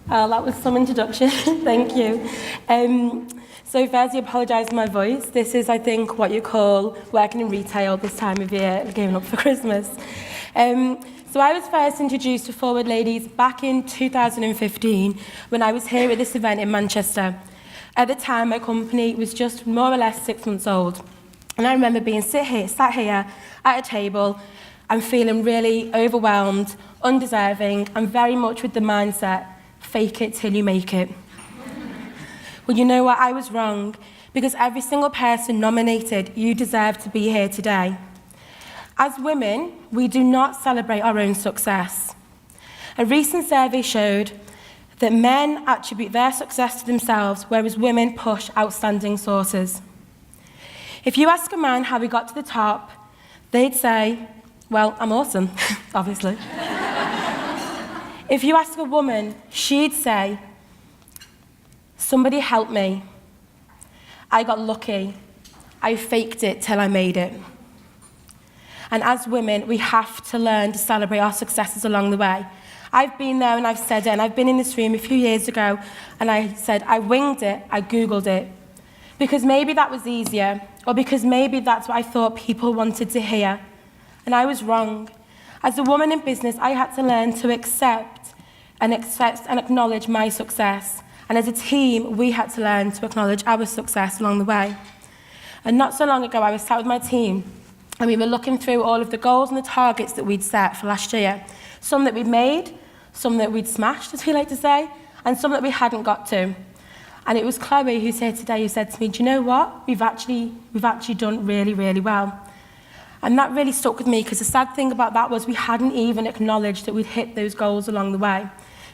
Well, that was some introduction. Thank you. So first, I apologise for my voice. This is, I think, what you call working in retail this time of year, gearing up for Christmas. So I was first introduced to Forward Ladies back in 2015 when I was here at this event in Manchester. At the time, my company was just more or less 6 months old. And I remember being sat here at a table and feeling really overwhelmed, undeserving, and very much with the mindset, fake it till you make it. Well, you know what? I was wrong, because every single person nominated, you deserve to be here today. As women, we do not celebrate our own success. A recent survey showed that men attribute their success to themselves, whereas women push outstanding sources. If you ask a man how he got to the top, they'd say, well, I'm awesome, obviously. If you ask a woman, she'd say, somebody helped me. I got lucky. I faked it till I made it. And as women, we have to learn to celebrate our successes along the way. I've been there and I've said it, and I've been in this room a few years ago, and I said, I winged it, I Googled it. Because maybe that was easier, or because maybe that's what I thought people wanted to hear. And I was wrong. As a woman in business, I had to learn to accept and acknowledge my success. And as a team, we had to learn to acknowledge our success along the way. And not so long ago, I was sat with my team, and we were looking through all of the goals and the targets that we'd set for last year. Some that we'd made, some that we'd smashed, as we like to say, and some that we hadn't got to. And it was Chloe who's here today who said to me, do you know what? We've actually done really, really well. And that really stuck with me, because the sad thing about that was we hadn't even acknowledged that we'd hit those goals along the way.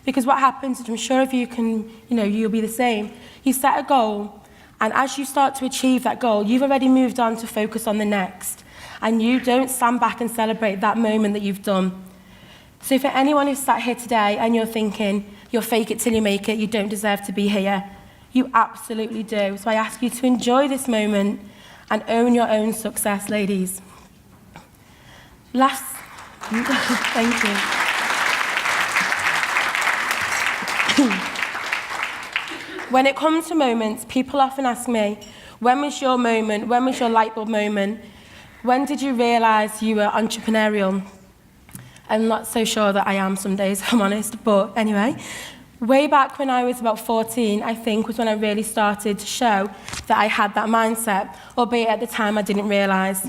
Because what happens, which I'm sure if you can, you'll be the same, you set a goal, and as you start to achieve that goal, you've already moved on to focus on the next. And you don't stand back and celebrate that moment that you've done. So for anyone who's sat here today and you're thinking, you'll fake it till you make it, you don't deserve to be here, you absolutely do. So I ask you to enjoy this moment and own your own success, ladies. Thank you. When it comes to moments, people often ask me, when was your moment? When was your light bulb moment? When did you realise you were entrepreneurial? I'm not so sure that I am some days, if I'm honest, but anyway. Way back when I was about 14, I think, was when I really started to show that I had that mindset, albeit at the time I didn't realise.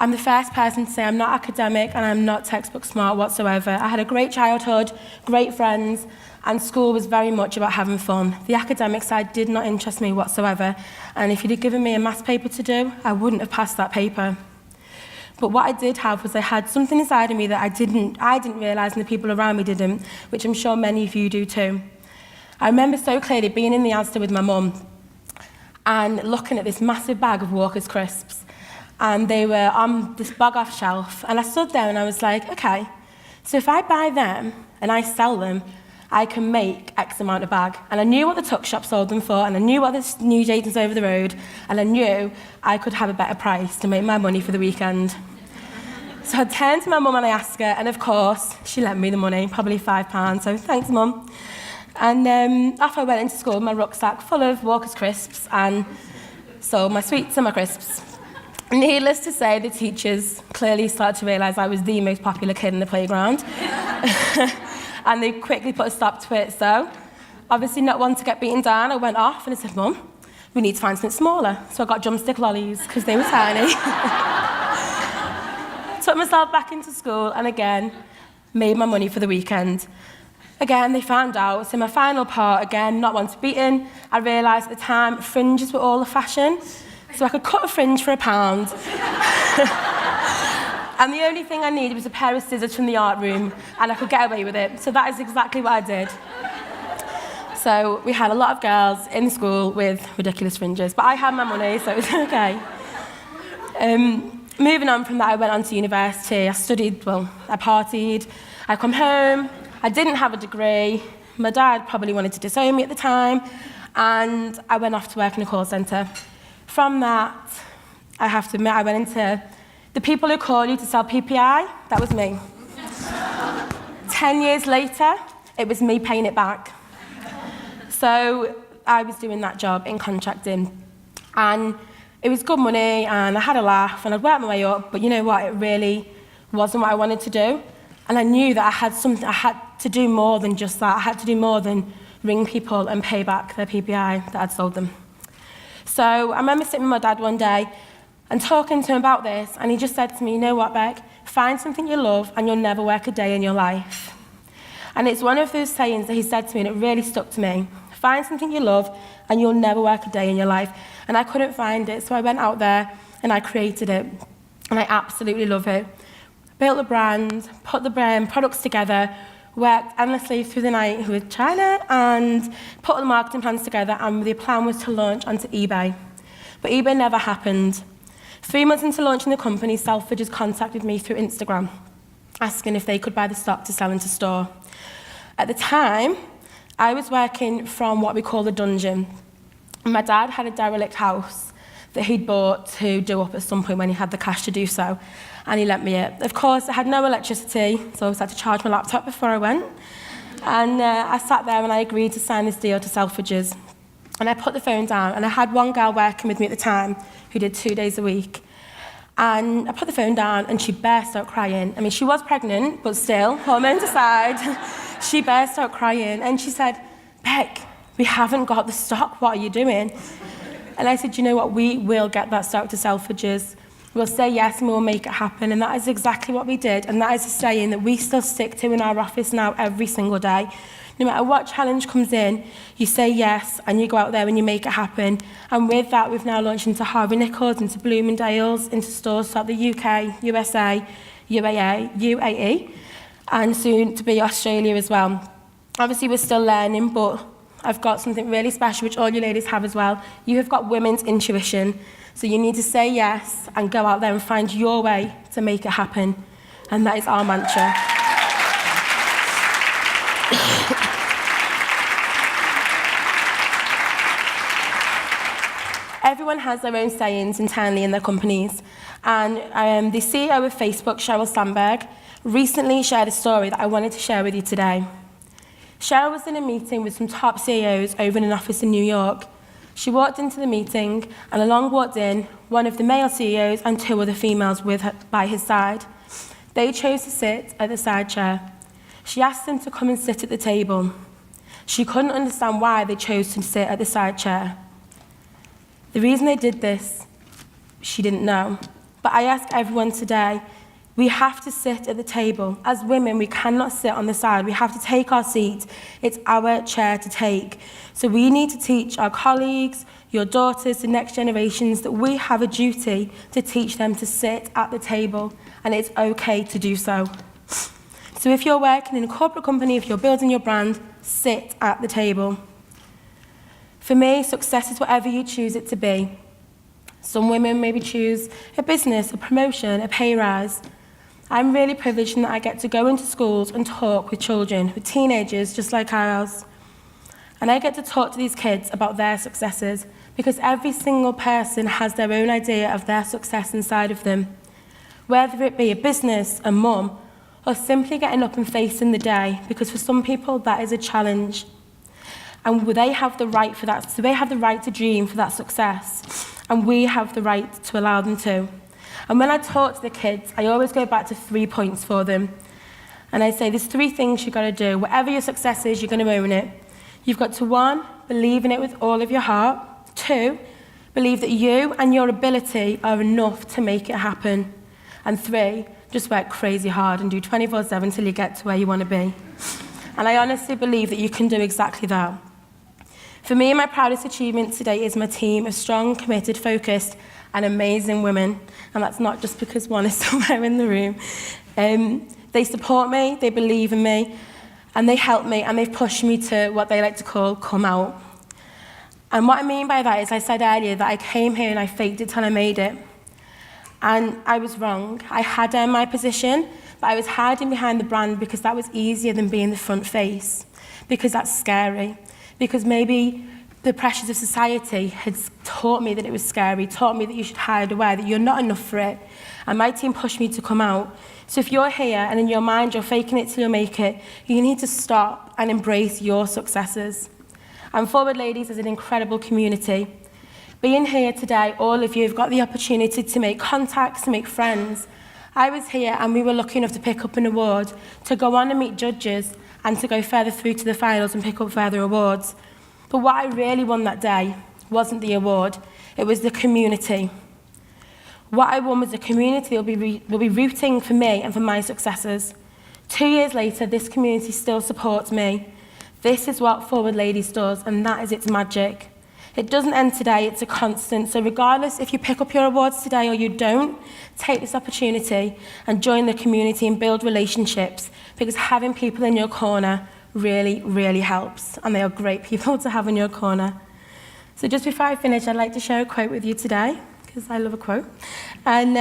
I'm the first person to say I'm not academic and I'm not textbook smart whatsoever. I had a great childhood, great friends, and school was very much about having fun. The academic side did not interest me whatsoever, and if you'd have given me a maths paper to do, I wouldn't have passed that paper. But what I did have was I had something inside of me that I didn't realise and the people around me didn't, which I'm sure many of you do too. I remember so clearly being in the Asda with my mum and looking at this massive bag of Walker's crisps, and they were on this bog-off shelf, and I stood there and I was like, okay, so if I buy them and I sell them, I can make X amount a bag. And I knew what the tuck shop sold them for, and I knew what this New Jason's over the road, and I knew I could have a better price to make my money for the weekend. So I turned to my mum and I asked her, and of course, she lent me the money, probably £5, so thanks, Mum. And after I went into school with my rucksack full of Walker's crisps and sold my sweets and my crisps. Needless to say, the teachers clearly started to realise I was the most popular kid in the playground. And they quickly put a stop to it. So, obviously not wanting to get beaten down, I went off and I said, Mum, we need to find something smaller. So I got drumstick lollies, because they were tiny. Took myself back into school and again, made my money for the weekend. Again, they found out. So my final part, again, not wanting to be beaten, I realised at the time fringes were all the fashion. So I could cut a fringe for £1. And the only thing I needed was a pair of scissors from the art room, and I could get away with it. So that is exactly what I did. So we had a lot of girls in school with ridiculous fringes, but I had my money, so it was okay. Moving on from that, I went on to university. I studied, I partied. I come home. I didn't have a degree. My dad probably wanted to disown me at the time, and I went off to work in a call centre. From that, I have to admit, I went into the people who call you to sell PPI. That was me. 10 years later, it was me paying it back. So I was doing that job in contracting, and it was good money, and I had a laugh, and I'd worked my way up, but you know what, it really wasn't what I wanted to do. And I knew that I had to do more than just that. I had to do more than ring people and pay back their PPI that I'd sold them. So I remember sitting with my dad one day and talking to him about this, and he just said to me, you know what, Beck, find something you love and you'll never work a day in your life. And it's one of those sayings that he said to me, and it really stuck to me. Find something you love and you'll never work a day in your life. And I couldn't find it, so I went out there and I created it. And I absolutely love it. Built the brand, put the brand products together, worked endlessly through the night with China, and put the marketing plans together, and the plan was to launch onto eBay. But eBay never happened. 3 months into launching the company, Selfridges contacted me through Instagram, asking if they could buy the stock to sell into store. At the time, I was working from what we call the dungeon. My dad had a derelict house that he'd bought to do up at some point when he had the cash to do so, and he lent me it. Of course, I had no electricity, so I had to charge my laptop before I went. And I sat there and I agreed to sign this deal to Selfridges. And I put the phone down, and I had one girl working with me at the time who did 2 days a week. And I put the phone down, and she burst out crying. I mean, she was pregnant, but still, hormones aside, she burst out crying. And she said, Beck, we haven't got the stock, what are you doing? And I said, you know what, we will get that stock to Selfridges. We'll say yes and we'll make it happen. And that is exactly what we did. And that is a saying that we still stick to in our office now every single day. No matter what challenge comes in, you say yes and you go out there and you make it happen. And with that, we've now launched into Harvey Nichols, into Bloomingdale's, into stores throughout the UK, USA, UAE, and soon to be Australia as well. Obviously, we're still learning, but I've got something really special, which all you ladies have as well. You have got women's intuition. So you need to say yes and go out there and find your way to make it happen. And that is our mantra. Everyone has their own sayings internally in their companies. And the CEO of Facebook, Sheryl Sandberg, recently shared a story that I wanted to share with you today. Sheryl was in a meeting with some top CEOs over in an office in New York. She walked into the meeting, and along walked in one of the male CEOs and 2 other females by his side. They chose to sit at the side chair. She asked them to come and sit at the table. She couldn't understand why they chose to sit at the side chair. The reason they did this, she didn't know. But I ask everyone today, we have to sit at the table. As women, we cannot sit on the side. We have to take our seat. It's our chair to take. So we need to teach our colleagues, your daughters, the next generations, that we have a duty to teach them to sit at the table, and it's okay to do so. So if you're working in a corporate company, if you're building your brand, sit at the table. For me, success is whatever you choose it to be. Some women maybe choose a business, a promotion, a pay rise. I'm really privileged in that I get to go into schools and talk with children, with teenagers just like ours. And I get to talk to these kids about their successes, because every single person has their own idea of their success inside of them. Whether it be a business, a mum, or simply getting up and facing the day, because for some people that is a challenge. And they have the right for that, so they have the right to dream for that success, and we have the right to allow them to. And when I talk to the kids, I always go back to 3 points for them. And I say, there's 3 things you've got to do. Whatever your success is, you're going to own it. You've got to, 1, believe in it with all of your heart. 2, believe that you and your ability are enough to make it happen. And 3, just work crazy hard and do 24/7 till you get to where you want to be. And I honestly believe that you can do exactly that. For me, my proudest achievement today is my team of strong, committed, focused, and amazing women. And that's not just because one is somewhere in the room. They support me, they believe in me, and they help me, and they've pushed me to what they like to call come out. And what I mean by that is, I said earlier that I came here and I faked it till I made it. And I was wrong. I had earned my position, but I was hiding behind the brand because that was easier than being the front face, because that's scary. Because maybe the pressures of society had taught me that it was scary, taught me that you should hide away, that you're not enough for it. And my team pushed me to come out. So if you're here and in your mind you're faking it till you make it, you need to stop and embrace your successes. And Forward Ladies is an incredible community. Being here today, all of you have got the opportunity to make contacts, to make friends. I was here and we were lucky enough to pick up an award, to go on and meet judges and to go further through to the finals and pick up further awards. But what I really won that day wasn't the award, it was the community. What I won was the community will be rooting for me and for my successors. 2 years later, this community still supports me. This is what Forward Ladies does, and that is its magic. It doesn't end today, it's a constant. So regardless if you pick up your awards today or you don't, take this opportunity and join the community and build relationships, because having people in your corner really, really helps. And they are great people to have in your corner. So just before I finish, I'd like to share a quote with you today, because I love a quote. And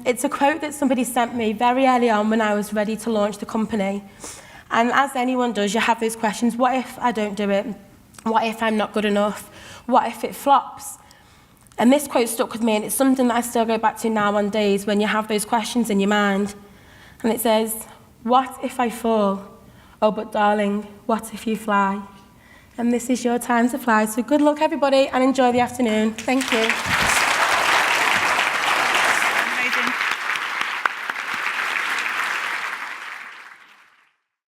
it's a quote that somebody sent me very early on when I was ready to launch the company. And as anyone does, you have those questions. What if I don't do it? What if I'm not good enough? What if it flops? And this quote stuck with me, and it's something that I still go back to now on days when you have those questions in your mind. And it says, what if I fall? Oh, but darling, what if you fly? And this is your time to fly. So good luck, everybody, and enjoy the afternoon. Thank you.